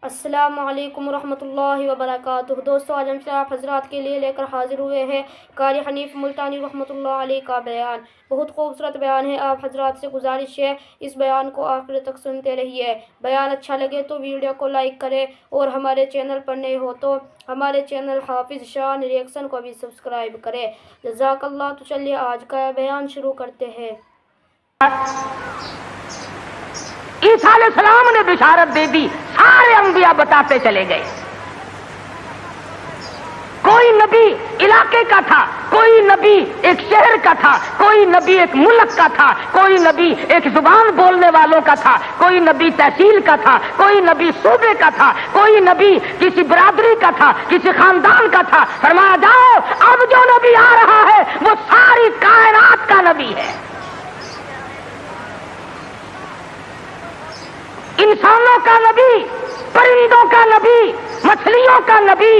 السلام علیکم ورحمۃ اللہ وبرکاتہ۔ دوستو، آج ہم آپ حضرات کے لیے لے کر حاضر ہوئے ہیں قاری حنیف ملتانی رحمۃ اللہ علیہ کا بیان۔ بہت خوبصورت بیان ہے۔ آپ حضرات سے گزارش ہے اس بیان کو آخر تک سنتے رہیے۔ بیان اچھا لگے تو ویڈیو کو لائک کریں اور ہمارے چینل پر نئے ہو تو ہمارے چینل حافظ شان ریئیکشن کو بھی سبسکرائب کریں۔ جزاک اللہ۔ تو چلیے آج کا بیان شروع کرتے ہیں۔ عیسیٰ علیہ السلام نے بشارت دے دی، سارے انبیاء بتاتے چلے گئے۔ کوئی نبی علاقے کا تھا، کوئی نبی ایک شہر کا تھا، کوئی نبی ایک ملک کا تھا، کوئی نبی ایک زبان بولنے والوں کا تھا، کوئی نبی تحصیل کا تھا، کوئی نبی صوبے کا تھا، کوئی نبی کسی برادری کا تھا، کسی خاندان کا تھا۔ فرمایا جاؤ، اب جو نبی آ رہا ہے وہ ساری کائنات کا نبی ہے، انسانوں کا نبی، پرندوں کا نبی، مچھلیوں کا نبی،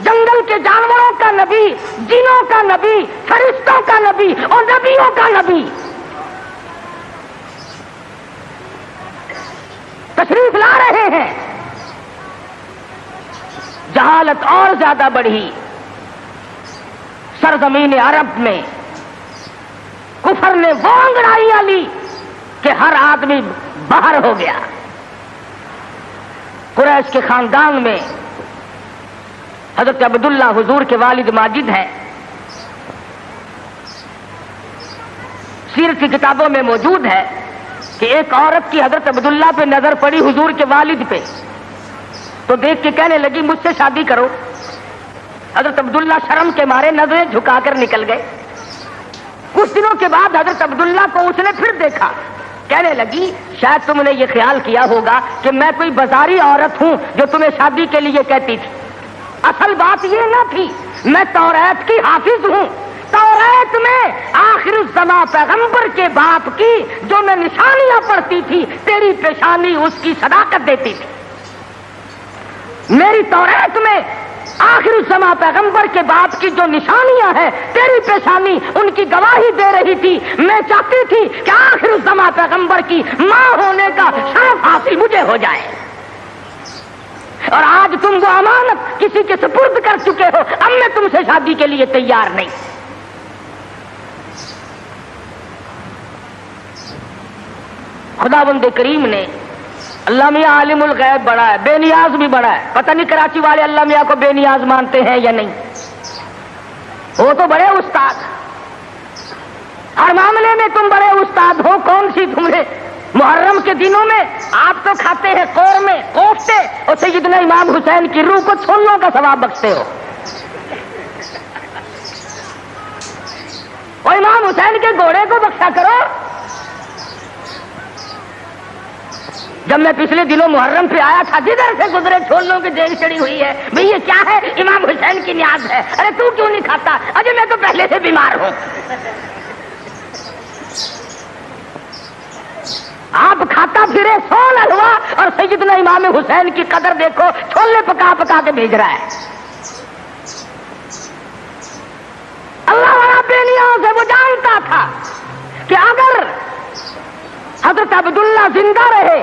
جنگل کے جانوروں کا نبی، جنوں کا نبی، فرشتوں کا نبی اور نبیوں کا نبی تشریف لا رہے ہیں۔ جہالت اور زیادہ بڑھی سرزمین عرب میں، کفر نے وہ انگڑائیاں لی کہ ہر آدمی باہر ہو گیا۔ قریش کے خاندان میں حضرت عبداللہ حضور کے والد ماجد ہیں۔ سیرت کی کتابوں میں موجود ہے کہ ایک عورت کی حضرت عبداللہ پہ نظر پڑی، حضور کے والد پہ، تو دیکھ کے کہنے لگی مجھ سے شادی کرو۔ حضرت عبداللہ شرم کے مارے نظریں جھکا کر نکل گئے۔ کچھ دنوں کے بعد حضرت عبداللہ کو اس نے پھر دیکھا، کہنے لگی شاید تم نے یہ خیال کیا ہوگا کہ میں کوئی بازاری عورت ہوں جو تمہیں شادی کے لیے کہتی تھی۔ اصل بات یہ نہ تھی، میں توریت کی حافظ ہوں۔ توریت میں آخر الزماں پیغمبر کے باپ کی جو میں نشانیاں پڑھتی تھی، تیری پیشانی اس کی صداقت دیتی تھی۔ میری توریت میں آخر الزماں پیغمبر کے باپ کی جو نشانیاں ہیں، تیری پیشانی ان کی گواہی دے رہی تھی۔ میں چاہتی تھی کہ آخر الزماں پیغمبر کی ماں ہونے کا شرف حاصل مجھے ہو جائے، اور آج تم وہ امانت کسی کے سپرد کر چکے ہو، اب میں تم سے شادی کے لیے تیار نہیں۔ خداوند کریم نے، اللہ میاں عالم الغیب بڑا ہے، بے نیاز بھی بڑا ہے۔ پتہ نہیں کراچی والے اللہ میاں کو بے نیاز مانتے ہیں یا نہیں، وہ تو بڑے استاد، ہر معاملے میں تم بڑے استاد ہو۔ کون سی تم نے محرم کے دنوں میں آپ تو کھاتے ہیں قورمے، کوفتے، اور سیدنا امام حسین کی روح کو چھولوں کا ثواب بخشتے ہو۔ اور امام حسین کے گھوڑے کو بخشا کرو۔ جب میں پچھلے دنوں محرم پہ آیا تھا، جدھر سے گزرے چھولوں کی دیگ چڑی ہوئی ہے، بھئی یہ کیا ہے؟ امام حسین کی نیاز ہے۔ ارے تو کیوں نہیں کھاتا؟ اجے میں تو پہلے سے بیمار ہوں۔ آپ کھاتا پھرے سون حلوا، اور سیدنا امام حسین کی قدر دیکھو، چھولے پکا پکا کے بھیج رہا ہے۔ اللہ والا بے نیاز ہے، وہ جانتا تھا کہ اگر حضرت عبداللہ زندہ رہے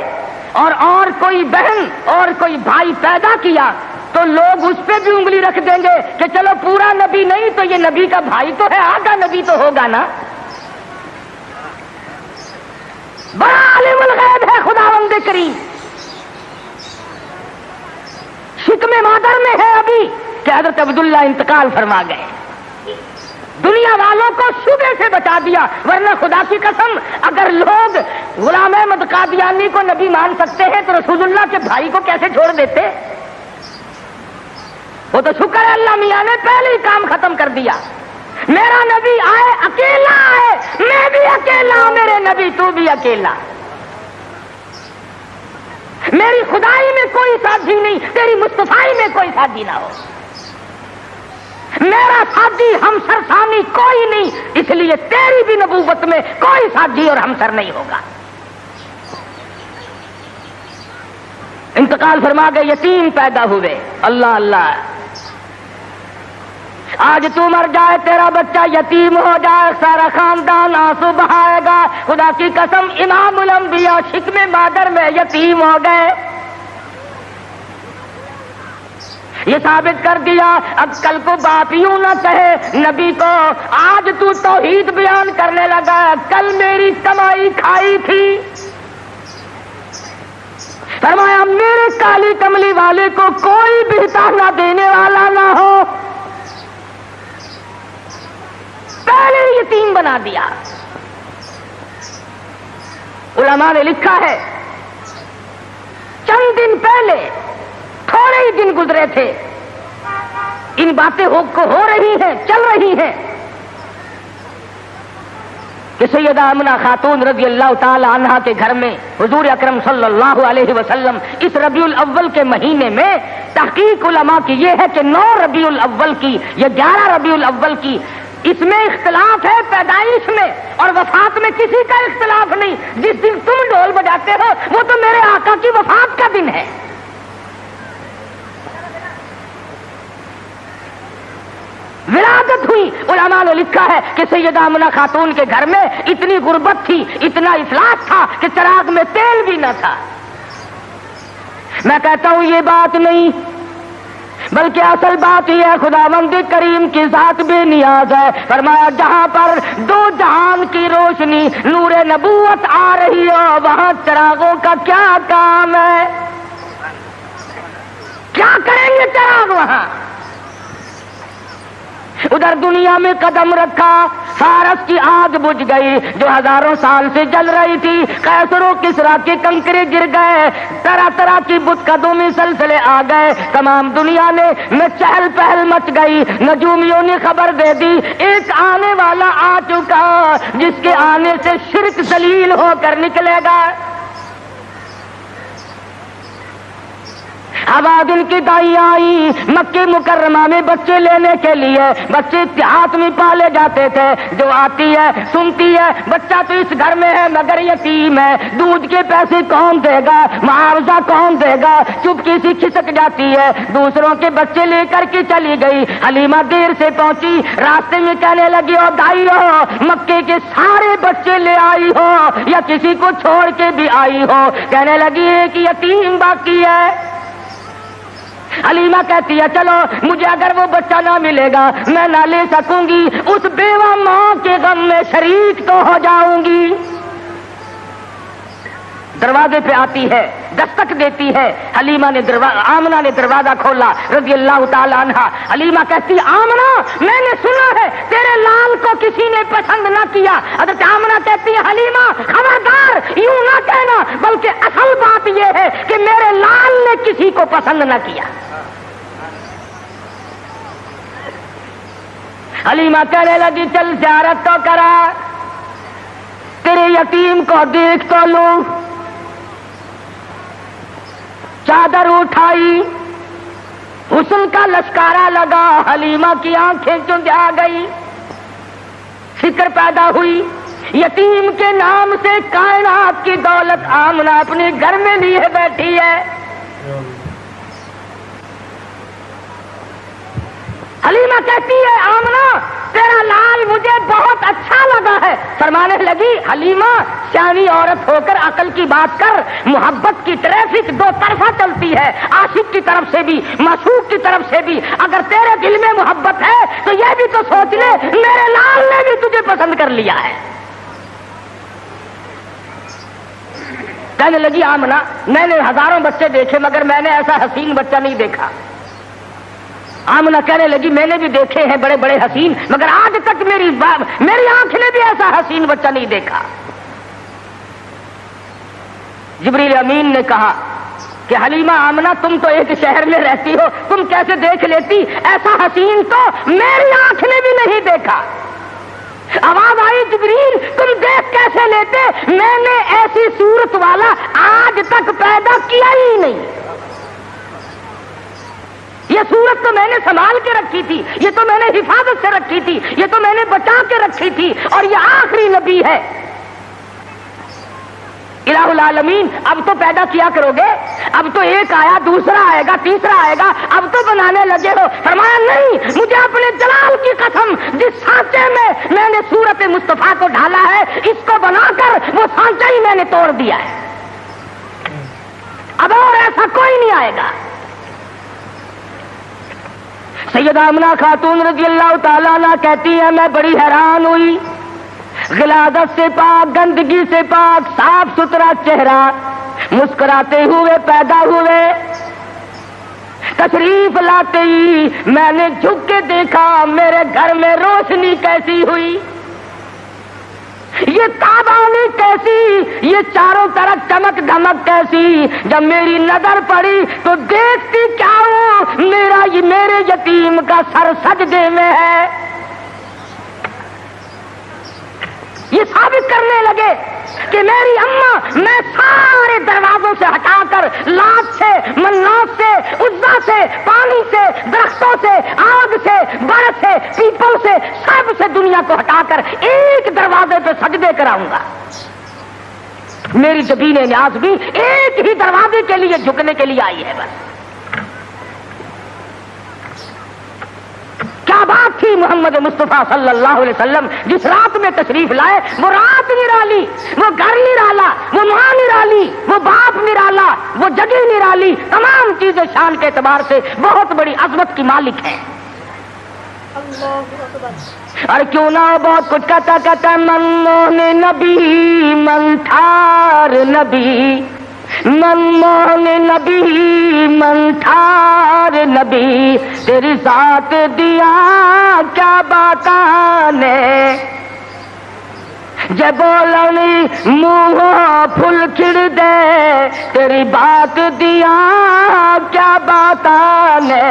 اور کوئی بہن اور کوئی بھائی پیدا کیا تو لوگ اس پہ بھی انگلی رکھ دیں گے کہ چلو پورا نبی نہیں تو یہ نبی کا بھائی تو ہے، آدھا نبی تو ہوگا نا۔ بڑا عالم الغیب ہے خداوند کریم۔ شکم مادر میں ہے ابھی کہ حضرت عبداللہ انتقال فرما گئے۔ دنیا والوں کو شبے سے بچا دیا، ورنہ خدا کی قسم اگر لوگ غلام احمد قادیانی کو نبی مان سکتے ہیں تو رسول اللہ کے بھائی کو کیسے چھوڑ دیتے؟ وہ تو شکر ہے اللہ میاں نے پہلے ہی کام ختم کر دیا۔ میرا نبی آئے اکیلا آئے، میں بھی اکیلا ہوں، میرے نبی تو بھی اکیلا۔ میری خدائی میں کوئی ساتھی نہیں، تیری مصطفائی میں کوئی ساتھی نہ ہو۔ میرا ساتھی ہمسر ثانی کوئی نہیں، اس لیے تیری بھی نبوت میں کوئی ساتھی اور ہمسر نہیں ہوگا۔ انتقال فرما گئے، یتیم پیدا ہوئے۔ اللہ اللہ، آج تو مر جائے، تیرا بچہ یتیم ہو جائے، سارا خاندان آنسو بہائے گا۔ خدا کی قسم امام الانبیاء شکم مادر میں یتیم ہو گئے۔ یہ ثابت کر دیا اب کل کو باپ یوں نہ کہے نبی کو آج تو توحید بیان کرنے لگا، کل میری کمائی کھائی تھی۔ فرمایا میرے کالی کملی والے کو کوئی بہتا نہ دینے والا نہ ہو، پہلے یتیم بنا دیا۔ علماء نے لکھا ہے چند دن پہلے، تھوڑے ہی دن گزرے تھے، ان باتیں ہو رہی ہیں، چل رہی ہیں کہ سیدہ آمنہ خاتون رضی اللہ تعالی عنہا کے گھر میں حضور اکرم صلی اللہ علیہ وسلم اس ربیع الاول کے مہینے میں، تحقیق علماء کی یہ ہے کہ 9 ربیع الاول کی یا 11 ربیع الاول کی، اس میں اختلاف ہے پیدائش میں اور وفات میں کسی کا اختلاف نہیں۔ جس دن تم ڈھول بجاتے ہو وہ تو میرے آقا کی وفات کا دن ہے۔ ولادت ہوئی، علماء نے لکھا ہے کہ سیدہ آمنہ خاتون کے گھر میں اتنی غربت تھی، اتنا افلاس تھا کہ چراغ میں تیل بھی نہ تھا۔ میں کہتا ہوں یہ بات نہیں، بلکہ اصل بات یہ ہے خداوند کریم کی ذات بے نیاز ہے۔ فرمایا جہاں پر 2 جہان کی روشنی نور نبوت آ رہی ہو وہاں چراغوں کا کیا کام ہے؟ کیا کریں گے چراغ وہاں؟ ادھر دنیا میں قدم رکھا، فارس کی آگ بجھ گئی جو ہزاروں سال سے جل رہی تھی، قیصر و کسریٰ کے کنکرے گر گئے، طرح طرح کی بت قدومی سلسلے آ گئے، تمام دنیا میں چہل پہل مچ گئی۔ نجومیوں نے خبر دے دی ایک آنے والا آ چکا جس کے آنے سے شرک ذلیل ہو کر نکلے گا۔ آبادن کی دائی آئی مکہ مکرمہ میں بچے لینے کے لیے، بچے دیہات میں پالے جاتے تھے، جو آتی ہے سنتی ہے بچہ تو اس گھر میں ہے مگر یتیم ہے، دودھ کے پیسے کون دے گا، معاوضہ کون دے گا، چپکی سی کھسک جاتی ہے، دوسروں کے بچے لے کر کے چلی گئی۔ حلیمہ دیر سے پہنچی، راستے میں کہنے لگی او دائی ہو مکے کے سارے بچے لے آئی ہو یا کسی کو چھوڑ کے بھی آئی ہو؟ کہنے لگی ایک یتیم باقی ہے۔ حلیمہ کہتی ہے چلو مجھے اگر وہ بچہ نہ ملے گا میں نہ لے سکوں گی، اس بیوہ ماں کے غم میں شریک تو ہو جاؤں گی۔ دروازے پہ آتی ہے، دستک دیتی ہے، حلیمہ نے آمنہ نے دروازہ کھولا رضی اللہ تعالی عنہا۔ حلیمہ کہتی آمنہ میں نے سنا ہے تیرے لال کو کسی نے پسند نہ کیا۔ حضرت آمنہ کہتی ہے حلیمہ خبردار یوں نہ کہنا، بلکہ اصل بات یہ ہے کہ میرے لال نے کسی کو پسند نہ کیا۔ حلیمہ کہنے لگی چل زیارت تو کرا، تیرے یتیم کو دیکھ تو لوں۔ چادر اٹھائی، حسن کا لشکارا لگا، حلیمہ کی آنکھیں چندھا گئی، فکر پیدا ہوئی یتیم کے نام سے کائنات کی دولت آمنہ اپنے گھر میں لیے بیٹھی ہے۔ حلیمہ کہتی ہے آمنہ تیرا لال مجھے بہت اچھا لگا ہے۔ فرمانے لگی حلیمہ سیانی عورت ہو کر عقل کی بات کر، محبت کی ٹریفک 2 طرفہ چلتی ہے، عاشق کی طرف سے بھی معشوق کی طرف سے بھی۔ اگر تیرے دل میں محبت ہے تو یہ بھی تو سوچ لے میرے لال نے بھی تجھے پسند کر لیا ہے۔ کہنے لگی آمنہ میں نے ہزاروں بچے دیکھے مگر میں نے ایسا حسین بچہ نہیں دیکھا۔ آمنہ کہنے لگی میں نے بھی دیکھے ہیں بڑے بڑے حسین مگر آج تک میری آنکھ نے بھی ایسا حسین بچہ نہیں دیکھا۔ جبریل امین نے کہا کہ حلیمہ آمنہ تم تو ایک شہر میں رہتی ہو، تم کیسے دیکھ لیتی؟ ایسا حسین تو میری آنکھ نے بھی نہیں دیکھا۔ آواز آئی جبریل تم دیکھ کیسے لیتے؟ میں نے ایسی صورت والا آج تک پیدا کیا ہی نہیں۔ یہ صورت تو میں نے سنبھال کے رکھی تھی، یہ تو میں نے حفاظت سے رکھی تھی، یہ تو میں نے بچا کے رکھی تھی، اور یہ آخری نبی ہے۔ الہ العالمین اب تو پیدا کیا کرو گے، اب تو ایک آیا دوسرا آئے گا تیسرا آئے گا، اب تو بنانے لگے ہو۔ فرمایا نہیں، مجھے اپنے جلال کی قسم جس سانچے میں نے صورت مصطفیٰ کو ڈالا ہے اس کو بنا کر وہ سانچہ ہی میں نے توڑ دیا ہے، اب اور ایسا کوئی نہیں آئے گا۔ سیدہ آمنہ خاتون رضی اللہ تعالیٰ عنہ کہتی ہیں میں بڑی حیران ہوئی، غلاظت سے پاک، گندگی سے پاک، صاف ستھرا چہرہ، مسکراتے ہوئے پیدا ہوئے، تشریف لاتے ہی میں نے جھک کے دیکھا میرے گھر میں روشنی کیسی ہوئی، یہ تابانی کیسی، یہ چاروں طرف چمک دھمک کیسی۔ جب میری نظر پڑی تو دیکھتی کیا ہوں، میرے یتیم کا سر سجدے میں ہے۔ یہ ثابت کرنے لگے کہ میری اماں میں سارے دروازوں سے ہٹا کر، لات سے، منات سے، عزا سے، پانی سے، درختوں سے، آگ سے، برف سے، پیپل سے، سب سے دنیا کو ہٹا کر ایک دروازے پہ سجدے کراؤں گا۔ میری جبین نیاز بھی ایک ہی دروازے کے لیے جھکنے کے لیے آئی ہے بس۔ کیا بات تھی محمد مصطفیٰ صلی اللہ علیہ وسلم جس رات میں تشریف لائے، وہ رات نرالی، وہ گھر نرالا، وہ ماں نرالی، وہ باپ نرالا، وہ جگہ نرالی، تمام چیزیں شان کے اعتبار سے بہت بڑی عظمت کی مالک ہیں۔ اور کیوں نہ بہت کچھ کہتا من موہن نبی، من ٹھار نبی، من موہن نبی، من ٹھار نبی، تیری ذات دیا کیا باتانے، جے بولنی منہ پھل کھڑ دے، تیری بات دیا کیا باتانے،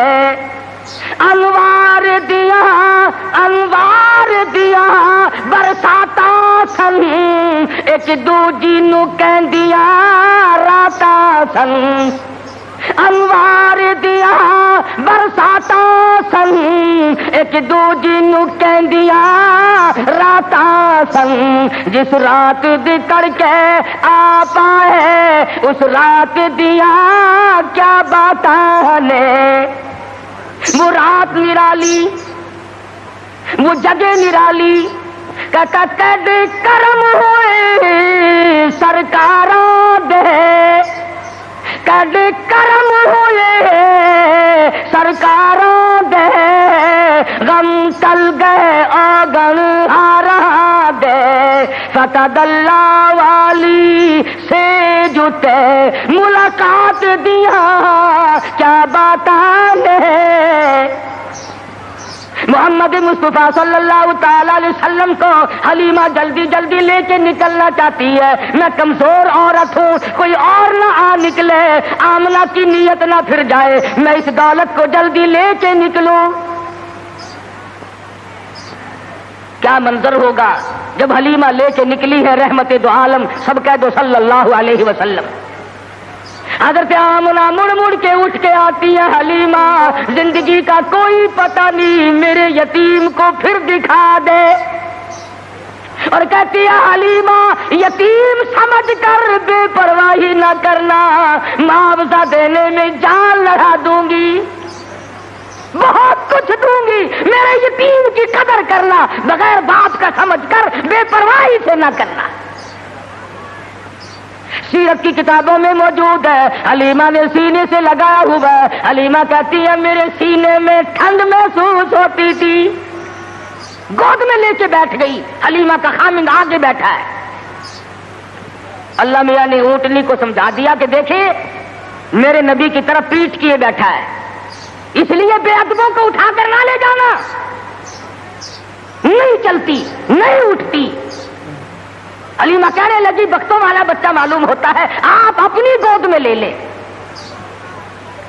انوار دیا، انوار دیا برساتا سن، ایک دوجی نو کہندیا راتا سن، انوار دیا برساتا سن، ایک دوجی نو کہندیا راتا سن، جس رات دی تڑکے آ پائے اس رات دیا کیا باتاں نے۔ وہ رات نرالی، وہ جگہ نرالی، کد کرم ہوئے سرکاراں دے، کد کرم ہوئے سرکاراں دے، غم ٹل گئے آگن ہارا دے، فتح اللہ والی سے جتے ملاقات دیا کیا باتاں نے۔ محمد مصطفیٰ صلی اللہ تعالی علیہ وسلم کو حلیمہ جلدی جلدی لے کے نکلنا چاہتی ہے، میں کمزور عورت ہوں، کوئی اور نہ آ نکلے، آمنہ کی نیت نہ پھر جائے، میں اس دولت کو جلدی لے کے نکلوں۔ کیا منظر ہوگا جب حلیمہ لے کے نکلی ہے رحمت دو عالم، سب کہہ دو صلی اللہ علیہ وسلم۔ حضرت آمنہ مڑ مڑ کے اٹھ کے آتی ہے، حلیمہ زندگی کا کوئی پتہ نہیں، میرے یتیم کو پھر دکھا دے، اور کہتی ہے حلیمہ یتیم سمجھ کر بے پرواہی نہ کرنا، معاوضہ دینے میں جان لڑا دوں گی، بہت کچھ دوں گی، میرے یتیم کی قدر کرنا، بغیر باپ کا سمجھ کر بے پرواہی سے نہ کرنا۔ سیرت کی کتابوں میں موجود ہے، حلیمہ نے سینے سے لگایا ہوا ہے، حلیمہ کہتی ہے میرے سینے میں ٹھنڈ محسوس ہوتی تھی، گود میں لے کے بیٹھ گئی، حلیمہ کا خامند آگے بیٹھا ہے۔ اللہ میاں نے اونٹنی کو سمجھا دیا کہ دیکھیں میرے نبی کی طرف پیٹھ کیے بیٹھا ہے، اس لیے بے ادبوں کو اٹھا کر نہ لے جانا، نہیں چلتی نہیں اٹھتی۔ حلیمہ کہنے لگی بختوں والا بچہ معلوم ہوتا ہے، آپ اپنی گود میں لے لیں۔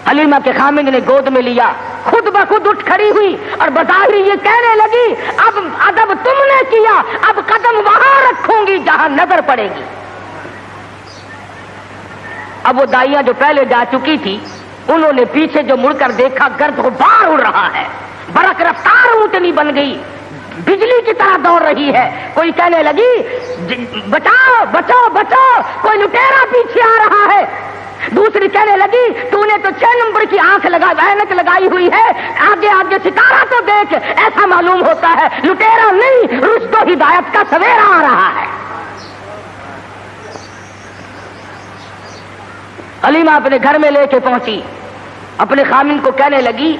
حلیمہ کے خامند نے گود میں لیا، خود بخود اٹھ کھڑی ہوئی اور بظاہر یہ کہنے لگی اب ادب تم نے کیا، اب قدم وہاں رکھوں گی جہاں نظر پڑے گی۔ اب وہ دائیاں جو پہلے جا چکی تھی انہوں نے پیچھے جو مڑ کر دیکھا، گرد غبار اڑ رہا ہے، برق رفتار اونٹنی بن گئی، بجلی کی طرح دوڑ رہی ہے۔ کوئی کہنے لگی بچاؤ بچاؤ بچاؤ، کوئی لٹیرا پیچھے آ رہا ہے۔ دوسری کہنے لگی تو نے تو 6 نمبر کی آنکھ اینک لگائی ہوئی ہے، آگے آگے ستارہ تو دیکھ، ایسا معلوم ہوتا ہے لٹیرا نہیں رشد و ہدایت کا سویرا آ رہا ہے۔ حلیمہ اپنے گھر میں لے کے پہنچی، اپنے خامند کو کہنے لگی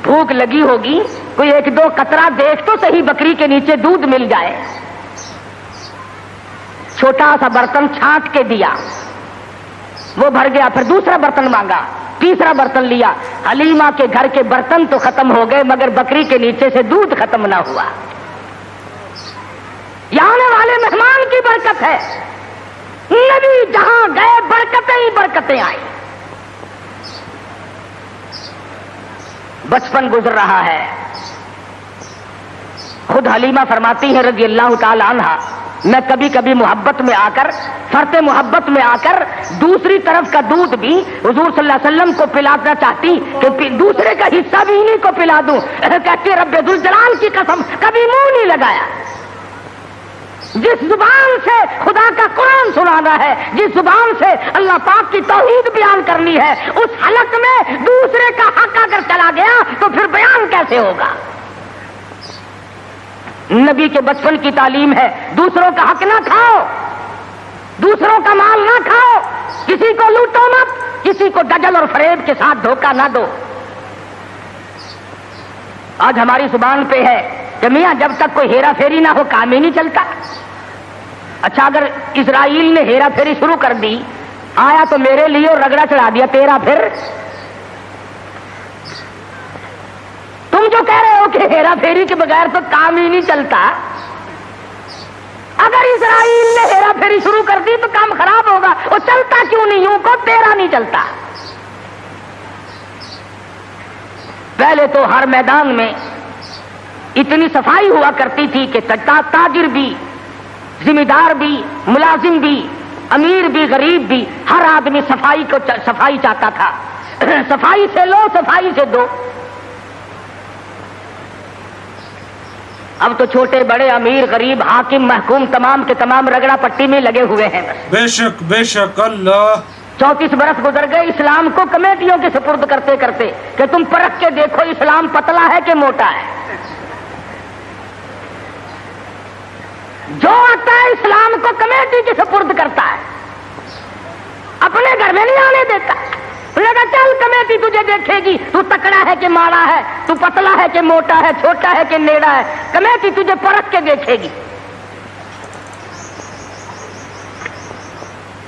بھوک لگی ہوگی, کوئی ایک دو قطرہ دیکھ تو صحیح بکری کے نیچے دودھ مل جائے. چھوٹا سا برتن چھانٹ کے دیا, وہ بھر گیا. پھر دوسرا برتن مانگا, تیسرا برتن لیا. حلیمہ کے گھر کے برتن تو ختم ہو گئے مگر بکری کے نیچے سے دودھ ختم نہ ہوا. یہ آنے والے مہمان کی برکت ہے. نبی جہاں گئے برکتیں ہی برکتیں آئی. بچپن گزر رہا ہے. خود حلیمہ فرماتی ہیں رضی اللہ تعالی عنہا, میں کبھی کبھی محبت میں آ کر, فرط محبت میں آ کر دوسری طرف کا دودھ بھی حضور صلی اللہ علیہ وسلم کو پلانا چاہتی کہ دوسرے کا حصہ بھی انہیں کو پلا دوں. کہتے رب ذوالجلال کی قسم کبھی منہ نہیں لگایا. جس زبان سے خدا کا قرآن سنانا ہے, جس زبان سے اللہ پاک کی توحید بیان کرنی ہے, اس حلق میں دوسرے کا حق اگر چلا گیا تو پھر بیان کیسے ہوگا؟ نبی کے بچپن کی تعلیم ہے, دوسروں کا حق نہ کھاؤ, دوسروں کا مال نہ کھاؤ, کسی کو لوٹو مت, کسی کو دجل اور فریب کے ساتھ دھوکہ نہ دو. آج ہماری زبان پہ ہے کہ میاں جب تک کوئی ہیرا پھیری نہ ہو کام ہی نہیں چلتا. اچھا اگر اسرائیل نے ہیرا پھیری شروع کر دی, آیا تو میرے لیے اور رگڑا چڑھا دیا تیرا, پھر تم جو کہہ رہے ہو کہ ہیرا پھیری کے بغیر تو کام ہی نہیں چلتا, اگر اسرائیل نے ہیرا پھیری شروع کر دی تو کام خراب ہوگا. وہ چلتا کیوں نہیں یوں کو تیرا نہیں چلتا. پہلے تو ہر میدان میں اتنی صفائی ہوا کرتی تھی کہ تاجر بھی, ذمہ دار بھی, ملازم بھی, امیر بھی, غریب بھی, ہر آدمی صفائی چاہتا تھا. صفائی سے لو, صفائی سے دو. اب تو چھوٹے بڑے, امیر غریب, حاکم محکوم تمام کے تمام رگڑا پٹی میں لگے ہوئے ہیں. بے شک بے شک. اللہ 34 برس گزر گئے اسلام کو کمیٹیوں کے سپرد کرتے کرتے کہ تم پرکھ کے دیکھو اسلام پتلا ہے کہ موٹا ہے. جو آتا ہے اسلام کو کمیٹی کے سپرد کرتا ہے, اپنے گھر میں نہیں آنے دیتا. لگا چل کمیٹی تجھے دیکھے گی, تو تکڑا ہے کہ ماڑا ہے, تو پتلا ہے کہ موٹا ہے, چھوٹا ہے کہ نیڑا ہے, کمیٹی تجھے پرکھ کے دیکھے گی.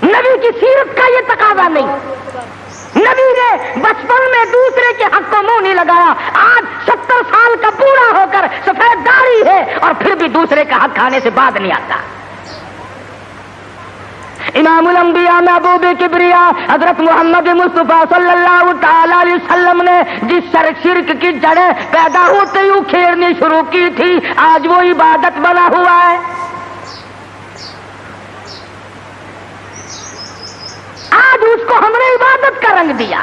نبی کی سیرت کا یہ تقاضا نہیں. نبی نے بچپن میں دوسرے کے حق کو منہ نہیں لگایا. آج 70 سال کا بوڑھا ہو کر سفید داڑھی ہے اور پھر بھی دوسرے کا حق کھانے سے بعد نہیں آتا. امام الانبیاء محبوب کبریا حضرت محمد مصطفیٰ صلی اللہ تعالی علیہ وسلم نے جس شرک کی جڑیں پیدا ہوتے ہی کھیڑنی شروع کی تھی, آج وہ عبادت بنا ہوا ہے. آج اس کو ہم نے عبادت کا رنگ دیا.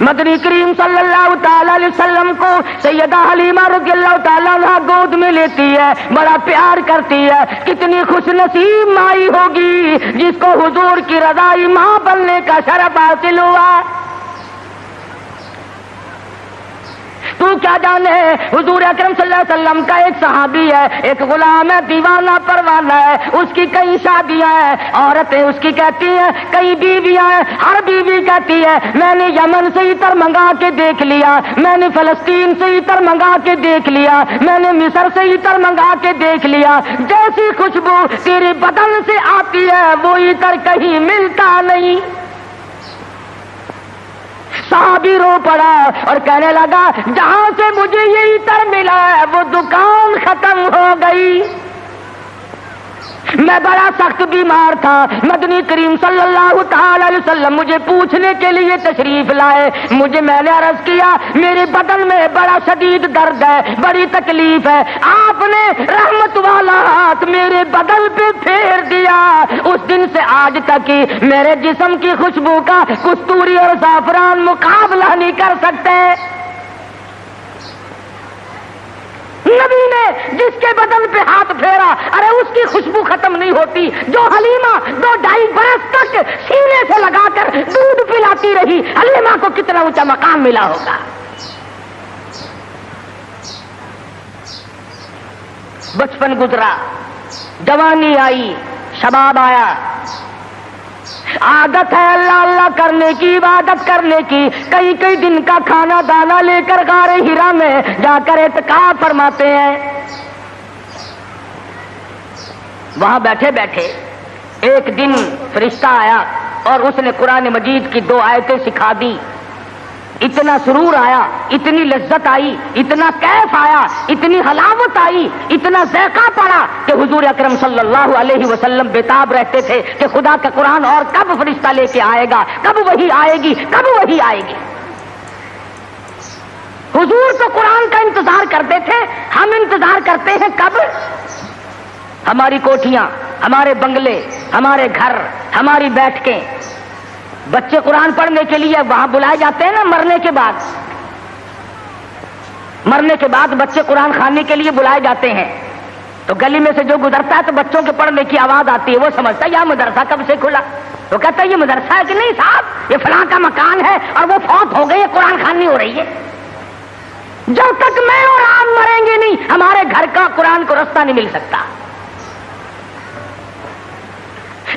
مدنی کریم صلی اللہ تعالی علیہ وسلم کو سیدہ حلیمہ رضی اللہ تعالیٰ عنہ گود میں لیتی ہے, بڑا پیار کرتی ہے. کتنی خوش نصیب مائی ہوگی جس کو حضور کی رضائی ماں بننے کا شرف حاصل ہوا. تو کیا جانے حضور اکرم صلی اللہ علیہ وسلم کا ایک صحابی ہے, ایک غلام ہے, دیوانہ پروانہ ہے, اس کی کئی شادیاں ہیں, عورتیں اس کی کہتی ہیں, کئی بیویاں ہیں, ہر بیوی کہتی ہے میں نے یمن سے عطر منگا کے دیکھ لیا, میں نے فلسطین سے عطر منگا کے دیکھ لیا, میں نے مصر سے عطر منگا کے دیکھ لیا, جیسی خوشبو تیرے بدن سے آتی ہے وہ عطر کہیں ملتا نہیں. صحابی رو پڑا اور کہنے لگا جہاں سے مجھے یہ عطر ملا ہے وہ دکان ختم ہو گئی. میں بڑا سخت بیمار تھا. مدنی کریم صلی اللہ تعالی علیہ وسلم مجھے پوچھنے کے لیے تشریف لائے. میں نے عرض کیا میرے بدن میں بڑا شدید درد ہے, بڑی تکلیف ہے. آپ نے رحمت والا ہاتھ میرے بدن پہ پھیر دیا. اس دن سے آج تک ہی میرے جسم کی خوشبو کا کستوری اور زعفران مقابلہ نہیں کر سکتے. نبی نے جس کے بدن پہ ہاتھ پھیرا, ارے اس کی خوشبو ختم نہیں ہوتی. جو حلیمہ 2-2.5 برس تک سینے سے لگا کر دودھ پلاتی رہی, حلیمہ کو کتنا اونچا مقام ملا ہوگا. بچپن گزرا, جوانی آئی, شباب آیا, عادت ہے اللہ اللہ کرنے کی، عبادت کرنے کی، کئی کئی دن کا کھانا دانا لے کر غار ہرا میں جا کر اعتکاف فرماتے ہیں۔ وہاں بیٹھے بیٹھے ایک دن فرشتہ آیا اور اس نے قرآن مجید کی 2 آیتیں سکھا دی۔ اتنا سرور آیا، اتنی لذت آئی، اتنا کیف آیا، اتنی حلاوت آئی، اتنا ذائقہ پڑا کہ حضور اکرم صلی اللہ علیہ وسلم بےتاب رہتے تھے کہ خدا کا قرآن اور کب فرشتہ لے کے آئے گا، کب وہی آئے گی، کب وہی آئے گی۔ حضور تو قرآن کا انتظار کرتے تھے، ہم انتظار کرتے ہیں کب؟ ہماری کوٹھیاں، ہمارے بنگلے، ہمارے گھر، ہماری بیٹھکیں، بچے قرآن پڑھنے کے لیے وہاں بلائے جاتے ہیں نا، مرنے کے بعد بچے قرآن خوانی کے لیے بلائے جاتے ہیں، تو گلی میں سے جو گزرتا ہے تو بچوں کے پڑھنے کی آواز آتی ہے، وہ سمجھتا ہے یہ مدرسہ کب سے کھلا، وہ کہتا ہے یہ مدرسہ ہے کہ نہیں صاحب، یہ فلاں کا مکان ہے اور وہ فوت ہو گئی ہے، قرآن خوانی ہو رہی ہے۔ جب تک میں اور آپ مریں گے نہیں، ہمارے گھر کا قرآن کو رستہ نہیں مل سکتا۔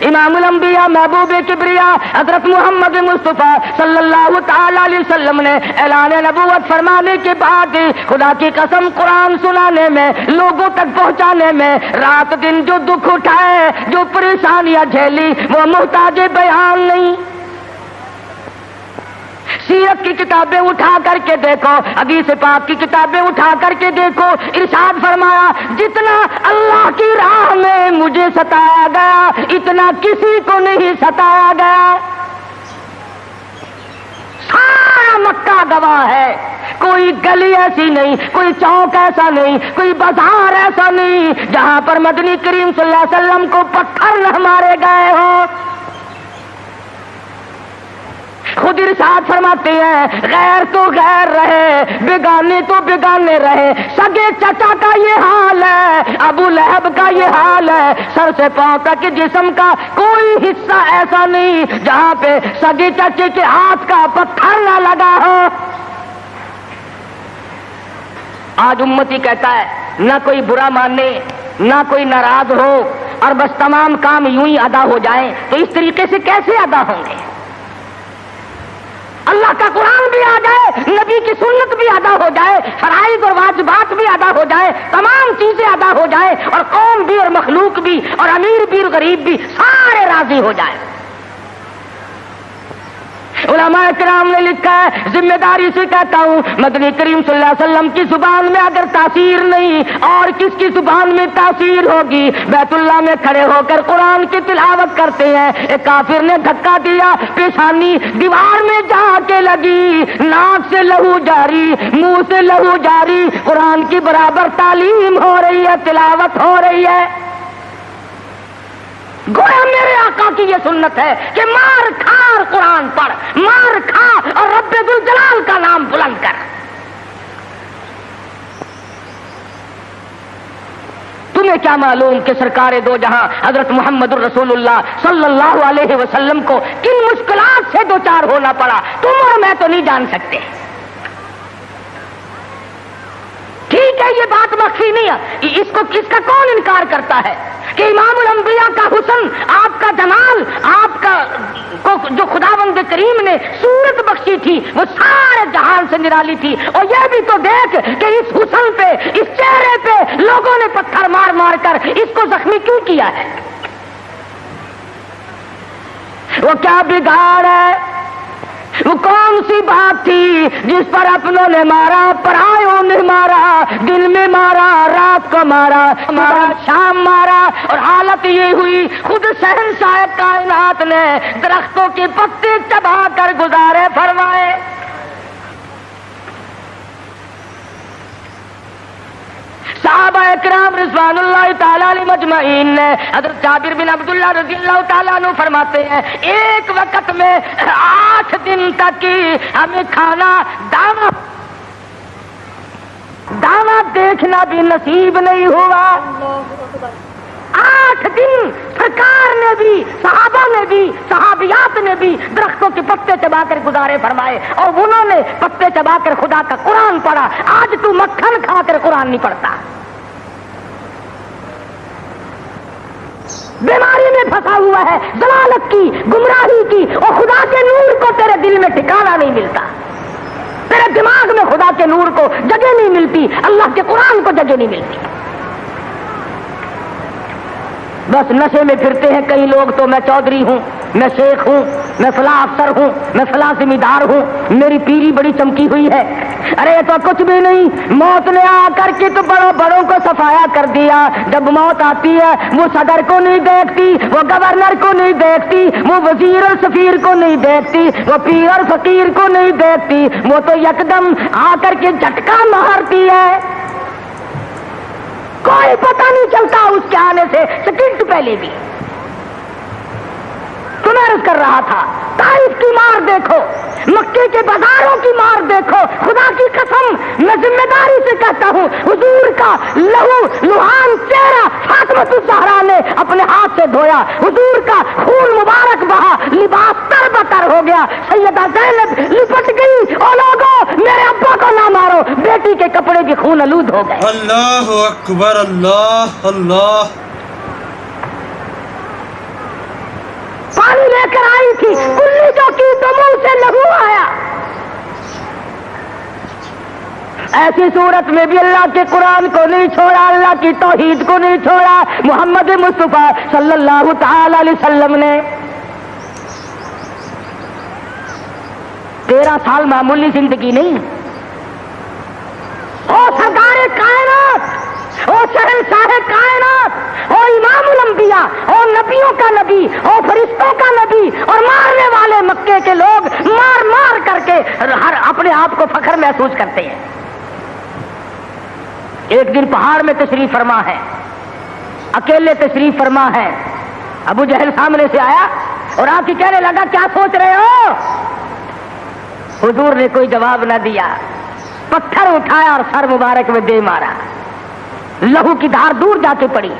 امام الانبیاء محبوب کبریا حضرت محمد مصطفیٰ صلی اللہ تعالی علیہ وسلم نے اعلان نبوت فرمانے کے بعد خدا کی قسم قرآن سنانے میں، لوگوں تک پہنچانے میں رات دن جو دکھ اٹھائے، جو پریشانیاں جھیلی، وہ محتاج بیان نہیں۔ سیرت کی کتابیں اٹھا کر کے دیکھو، حدیث پاک کی کتابیں اٹھا کر کے دیکھو، ارشاد فرمایا جتنا اللہ کی راہ میں مجھے ستایا گیا اتنا کسی کو نہیں ستایا گیا۔ سارا مکہ گواہ ہے، کوئی گلی ایسی نہیں، کوئی چوک ایسا نہیں، کوئی بازار ایسا نہیں جہاں پر مدنی کریم صلی اللہ علیہ وسلم کو پتھر نہ مارے گئے ہوں۔ خود ارشاد فرماتے ہیں غیر تو غیر رہے، بیگانے تو بیگانے رہے، سگے چچا کا یہ حال ہے، ابو لہب کا یہ حال ہے، سر سے پاؤں تک جسم کا کوئی حصہ ایسا نہیں جہاں پہ سگے چچے کے ہاتھ کا پتھر نہ لگا ہو۔ آج امتی کہتا ہے نہ کوئی برا مانے، نہ کوئی ناراض ہو، اور بس تمام کام یوں ہی ادا ہو جائیں، تو اس طریقے سے کیسے ادا ہوں گے؟ اللہ کا قرآن بھی آ جائے، نبی کی سنت بھی ادا ہو جائے، فرائض اور واجبات بھی ادا ہو جائے، تمام چیزیں ادا ہو جائے، اور قوم بھی اور مخلوق بھی اور امیر بھی اور غریب بھی سارے راضی ہو جائیں۔ علماء کرام نے لکھا ہے، ذمہ داری سے کہتا ہوں، مدنی کریم صلی اللہ علیہ وسلم کی زبان میں اگر تاثیر نہیں اور کس کی زبان میں تاثیر ہوگی؟ بیت اللہ میں کھڑے ہو کر قرآن کی تلاوت کرتے ہیں، ایک کافر نے دھکا دیا، پیشانی دیوار میں جا کے لگی، ناک سے لہو جاری، منہ سے لہو جاری، قرآن کی برابر تعلیم ہو رہی ہے، تلاوت ہو رہی ہے۔ گویا میرے آقا کی یہ سنت ہے کہ مار کھا اور قرآن پڑھ، مار کھا اور رب ذوالجلال کا نام بلند کر۔ تمہیں کیا معلوم کہ سرکار دو جہاں حضرت محمد الرسول اللہ صلی اللہ علیہ وسلم کو کن مشکلات سے دوچار ہونا پڑا، تم اور میں تو نہیں جان سکتے۔ ٹھیک ہے یہ بات مخفی نہیں ہے، اس کا کون انکار کرتا ہے کہ امام الانبیاء کا حسن، آپ کا جمال، آپ کا جو خداوند کریم نے صورت بخشی تھی وہ سارے جہان سے نرالی تھی، اور یہ بھی تو دیکھ کہ اس حسن پہ، اس چہرے پہ لوگوں نے پتھر مار مار کر اس کو زخمی کیوں کیا ہے؟ وہ کیا بگاڑ ہے؟ وہ کون سی بات تھی جس پر اپنوں نے مارا، پرایوں نے مارا، دن میں مارا، رات کو مارا، شام مارا، اور حالت یہ ہوئی خود شہنشاہ کائنات نے درختوں کے پتے چبا کر گزارے فرمائے۔ صحابہ کرام رضوان اللہ تعالی علیہ مجمعین نے، حضرت جابر بن عبداللہ رضی اللہ تعالیٰ عنہ فرماتے ہیں ایک وقت میں 8 دن تک ہمیں کھانا دانا دیکھنا بھی نصیب نہیں ہوا۔ 8 دن سرکار نے بھی، صحابہ نے بھی، صحابیات نے بھی درختوں کے پتے چبا کر گزارے فرمائے، اور انہوں نے پتے چبا کر خدا کا قرآن پڑھا۔ آج تو مکھن کھا کر قرآن نہیں پڑھتا۔ بیماری میں پھنسا ہوا ہے، ضلالت کی، گمراہی کی، اور خدا کے نور کو تیرے دل میں ٹھکانا نہیں ملتا، تیرے دماغ میں خدا کے نور کو جگہ نہیں ملتی، اللہ کے قرآن کو جگہ نہیں ملتی، بس نشے میں پھرتے ہیں کئی لوگ تو میں چودھری ہوں، میں شیخ ہوں، میں فلاں افسر ہوں، میں فلاں ذمہ دار ہوں، میری پیری بڑی چمکی ہوئی ہے۔ ارے تو کچھ بھی نہیں، موت نے آ کر کے تو بڑوں بڑوں کو صفایا کر دیا۔ جب موت آتی ہے وہ صدر کو نہیں دیکھتی، وہ گورنر کو نہیں دیکھتی، وہ وزیر اور سفیر کو نہیں دیکھتی، وہ پیر اور فقیر کو نہیں دیکھتی، وہ تو یکدم آ کر کے جھٹکا مارتی ہے، کوئی پتہ نہیں چلتا اس کے آنے سے سیکنڈ پہلے بھی۔ تو میں عرض کر رہا تھا، طائف کی مار دیکھو، مکے کے بازاروں کی مار دیکھو، خدا کی قسم میں ذمہ داری سے کہتا ہوں، حضور کا لہو لہان چہرہ فاطمۃ الزہرا نے اپنے ہاتھ سے دھویا، حضور کا خون مبارک بہا، لباس تر بتر ہو گیا، سیدہ زینب لپٹ گئی، او لوگو میرے ابا کو نہ مارو، بیٹی کے کپڑے بھی خون آلود ہو گئے۔ اللہ اکبر، اللہ اللہ۔ پانی لے کر آئی تھی، کلی جو کی تو منہ سے لہو آیا۔ ایسی صورت میں بھی اللہ کے قرآن کو نہیں چھوڑا، اللہ کی توحید کو نہیں چھوڑا۔ محمد مصطفیٰ صلی اللہ تعالی علیہ وسلم نے 13 سال معمولی زندگی نہیں، او سرکار کائنات، او شہنشاہ کائنات، او امام الانبیاء، او نبیوں کا نبی، او فرشتوں کا نبی، اور مارنے والے مکے کے لوگ مار مار کر کے ہر اپنے آپ کو فخر محسوس کرتے ہیں۔ ایک دن پہاڑ میں تشریف فرما ہے، اکیلے تشریف فرما ہے، ابو جہل سامنے سے آیا اور آ کے کہنے لگا کیا سوچ رہے ہو؟ حضور نے کوئی جواب نہ دیا، پتھر اٹھایا اور سر مبارک میں دے مارا، لہو کی دھار دور جا کے پڑی،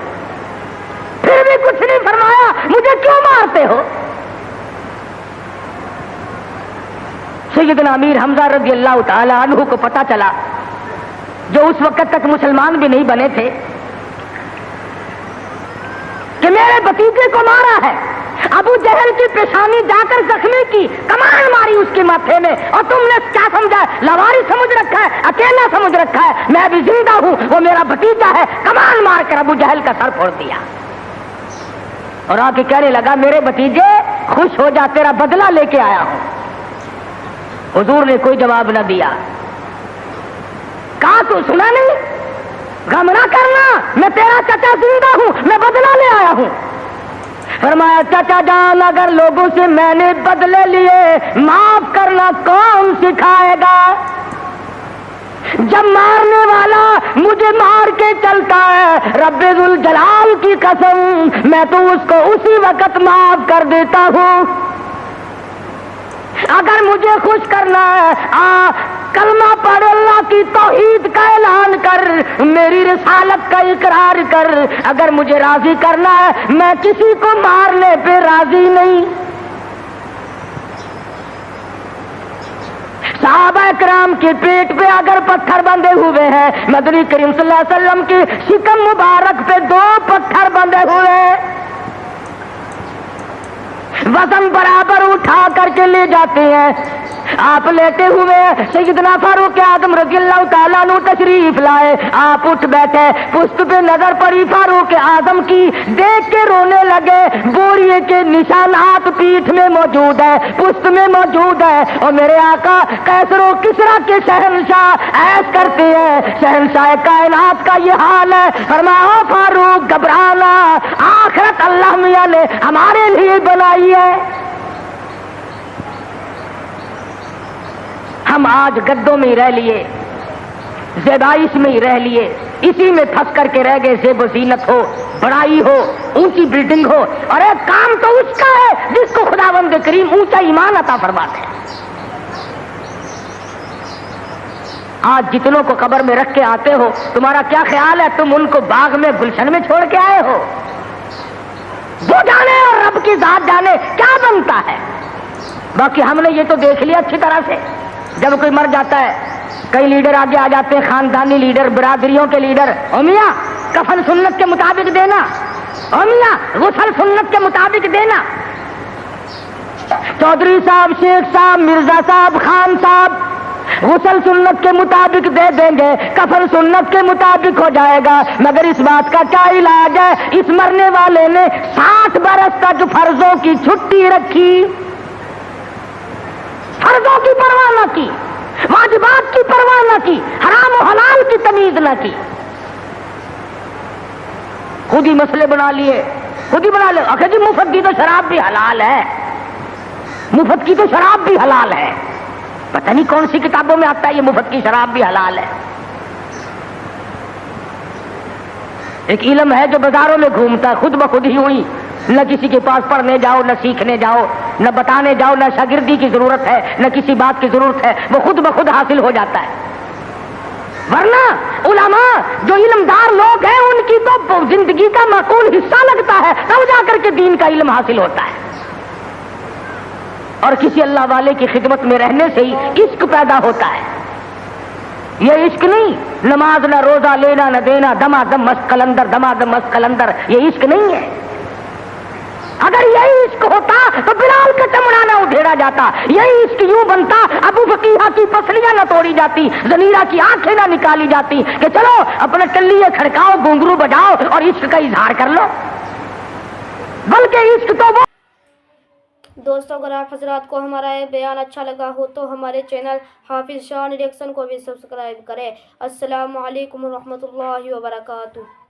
پھر بھی کچھ نہیں فرمایا، مجھے کیوں مارتے ہو؟ سیدنا امیر حمزہ رضی اللہ تعالی عنہ کو پتا چلا، جو اس وقت تک مسلمان بھی نہیں بنے تھے، کہ میرے بھتیجے کو مارا ہے۔ ابو جہل کی پیشانی جا کر زخمی کی، کمان ماری اس کے ماتھے میں، اور تم نے کیا سمجھا؟ لواری سمجھ رکھا ہے، اکیلا سمجھ رکھا ہے، میں بھی زندہ ہوں، وہ میرا بھتیجا ہے۔ کمان مار کر ابو جہل کا سر پھوڑ دیا اور آ کے کہنے لگا میرے بھتیجے خوش ہو جا، تیرا بدلہ لے کے آیا ہوں۔ حضور نے کوئی جواب نہ دیا، کہا تو سنا نہیں؟ غم نہ کرنا، میں تیرا چچا زندہ ہوں، میں بدلہ لے آیا ہوں۔ فرمایا چچا جان اگر لوگوں سے میں نے بدلے لیے، معاف کرنا کون سکھائے گا؟ جب مارنے والا مجھے مار کے چلتا ہے، رب ذوالجلال کی قسم میں تو اس کو اسی وقت معاف کر دیتا ہوں۔ اگر مجھے خوش کرنا ہے، کلمہ پڑھ، اللہ کی توحید کا اعلان کر، میری رسالت کا اقرار کر۔ اگر مجھے راضی کرنا ہے، میں کسی کو مارنے پہ راضی نہیں۔ صحابہ کرام کے پیٹ پہ اگر پتھر بندھے ہوئے ہیں، مدنی کریم صلی اللہ علیہ وسلم کی شکم مبارک پہ 2 پتھر بندھے ہوئے ہیں، وزن برابر اٹھا کر کے لے جاتے ہیں۔ آپ لیٹے ہوئے سیدنا فاروق اعظم رضی اللہ تعالیٰ عنہ تشریف لائے، آپ اٹھ بیٹھے، پشت پہ نظر پڑی فاروق اعظم کی، دیکھ کے رونے لگے۔ بوریے کے نشانات پیٹھ میں موجود ہے، پشت میں موجود ہے، اور میرے آقا کیسر و کسرا کے شہنشاہ ایس کرتے ہیں، شہنشاہ کائنات کا یہ حال ہے۔ فرمایا فاروق گھبرانا، آخرت اللہ میاں نے ہمارے لیے بنائی ہے۔ ہم آج گدوں میں ہی رہ لیے، زیبائش میں ہی رہ لیے، اسی میں پھنس کر کے رہ گئے۔ زیب و زینت ہو، بڑائی ہو، اونچی بلڈنگ ہو، اور ایک کام تو اس کا ہے جس کو خداوند کریم اونچا ایمان عطا فرماتے ہیں۔ آج جتنوں کو قبر میں رکھ کے آتے ہو، تمہارا کیا خیال ہے تم ان کو باغ میں گلشن میں چھوڑ کے آئے ہو؟ وہ جانے اور رب کی ذات جانے کیا بنتا ہے۔ باقی ہم نے یہ تو دیکھ لیا اچھی طرح سے، جب کوئی مر جاتا ہے کئی لیڈر آگے آ جاتے ہیں، خاندانی لیڈر، برادریوں کے لیڈر، او میاں کفن سنت کے مطابق دینا، او میاں غسل سنت کے مطابق دینا. چودھری صاحب، شیخ صاحب، مرزا صاحب، خان صاحب غسل سنت کے مطابق دے دیں گے، کفن سنت کے مطابق ہو جائے گا، مگر اس بات کا کیا علاج ہے؟ اس مرنے والے نے 60 برس تک فرضوں کی چھٹی رکھی، فرضوں کی پرواہ نہ کی، واجبات کی پرواہ نہ کی، حرام و حلال کی تمیز نہ کی، خود ہی مسئلے بنا لیے، خود ہی بنا لے. آخر جی مفت کی تو شراب بھی حلال ہے، مفت کی تو شراب بھی حلال ہے. پتہ نہیں کون سی کتابوں میں آتا ہے یہ مفت کی شراب بھی حلال ہے. ایک علم ہے جو بازاروں میں گھومتا ہے خود بخود ہی ہوئی، نہ کسی کے پاس پڑھنے جاؤ، نہ سیکھنے جاؤ، نہ بتانے جاؤ، نہ شاگردی کی ضرورت ہے، نہ کسی بات کی ضرورت ہے، وہ خود بخود حاصل ہو جاتا ہے. ورنہ علماء جو علمدار لوگ ہیں ان کی تو زندگی کا معقول حصہ لگتا ہے، تب جا کر کے دین کا علم حاصل ہوتا ہے. اور کسی اللہ والے کی خدمت میں رہنے سے ہی عشق پیدا ہوتا ہے. یہ عشق نہیں نماز نہ روزہ لینا نہ دینا، دما دم مست قلندر، دما دم مست قلندر، یہ عشق نہیں ہے. اگر یہی عشق ہوتا تو بلال کا چمڑا نہ ادھیڑا جاتا، یہی عشق یوں بنتا ابو فقیہ کی پسلیاں نہ توڑی جاتی، زنیرہ کی آنکھیں نہ نکالی جاتی کہ چلو اپنے ٹلیے کھڑکاؤ، گھنگرو بجاؤ اور عشق کا اظہار کر لو. بلکہ عشق تو وہ. دوستوں اگر آپ حضرات کو ہمارا یہ بیان اچھا لگا ہو تو ہمارے چینل حافظ شان ریئیکشن کو بھی سبسکرائب کریں. السلام علیکم ورحمۃ اللہ وبرکاتہ.